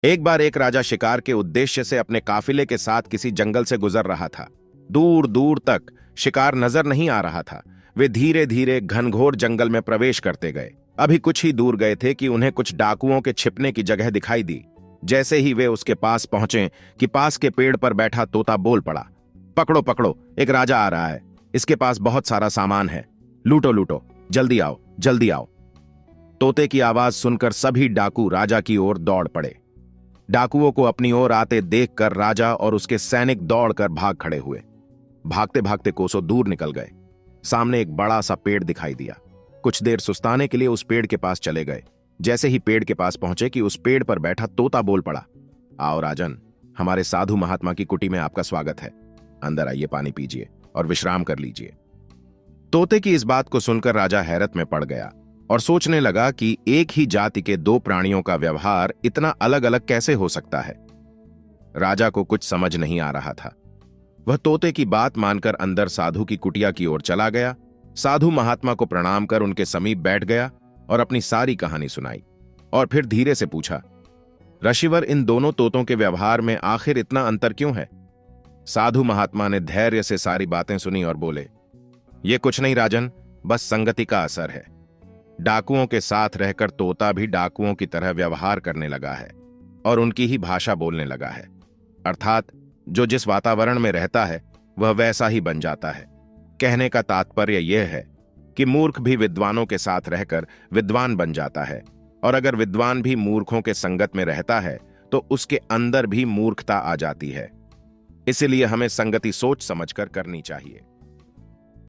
एक बार एक राजा शिकार के उद्देश्य से अपने काफिले के साथ किसी जंगल से गुजर रहा था। दूर दूर तक शिकार नजर नहीं आ रहा था। वे धीरे धीरे घनघोर जंगल में प्रवेश करते गए। अभी कुछ ही दूर गए थे कि उन्हें कुछ डाकुओं के छिपने की जगह दिखाई दी। जैसे ही वे उसके पास पहुंचे कि पास के पेड़ पर बैठा तोता बोल पड़ा, पकड़ो पकड़ो, एक राजा आ रहा है। इसके पास बहुत सारा सामान है, लूटो लूटो, जल्दी आओ जल्दी आओ। तोते की आवाज सुनकर सभी डाकू राजा की ओर दौड़ पड़े। डाकुओं को अपनी ओर आते देखकर राजा और उसके सैनिक दौड़कर भाग खड़े हुए। भागते भागते कोसों दूर निकल गए। सामने एक बड़ा सा पेड़ दिखाई दिया। कुछ देर सुस्ताने के लिए उस पेड़ के पास चले गए। जैसे ही पेड़ के पास पहुंचे कि उस पेड़ पर बैठा तोता बोल पड़ा, आओ राजन, हमारे साधु महात्मा की कुटी में आपका स्वागत है। अंदर आइए, पानी पीजिए और विश्राम कर लीजिए। तोते की इस बात को सुनकर राजा हैरत में पड़ गया और सोचने लगा कि एक ही जाति के दो प्राणियों का व्यवहार इतना अलग अलग कैसे हो सकता है। राजा को कुछ समझ नहीं आ रहा था। वह तोते की बात मानकर अंदर साधु की कुटिया की ओर चला गया। साधु महात्मा को प्रणाम कर उनके समीप बैठ गया और अपनी सारी कहानी सुनाई और फिर धीरे से पूछा, ऋषिवर, इन दोनों तोतों के व्यवहार में आखिर इतना अंतर क्यों है? साधु महात्मा ने धैर्य से सारी बातें सुनी और बोले, ये कुछ नहीं राजन, बस संगति का असर है। डाकुओं के साथ रहकर तोता भी डाकुओं की तरह व्यवहार करने लगा है और उनकी ही भाषा बोलने लगा है। अर्थात जो जिस वातावरण में रहता है वह वैसा ही बन जाता है। कहने का तात्पर्य यह है कि मूर्ख भी विद्वानों के साथ रहकर विद्वान बन जाता है, और अगर विद्वान भी मूर्खों के संगत में रहता है तो उसके अंदर भी मूर्खता आ जाती है। इसलिए हमें संगति सोच समझकर करनी चाहिए।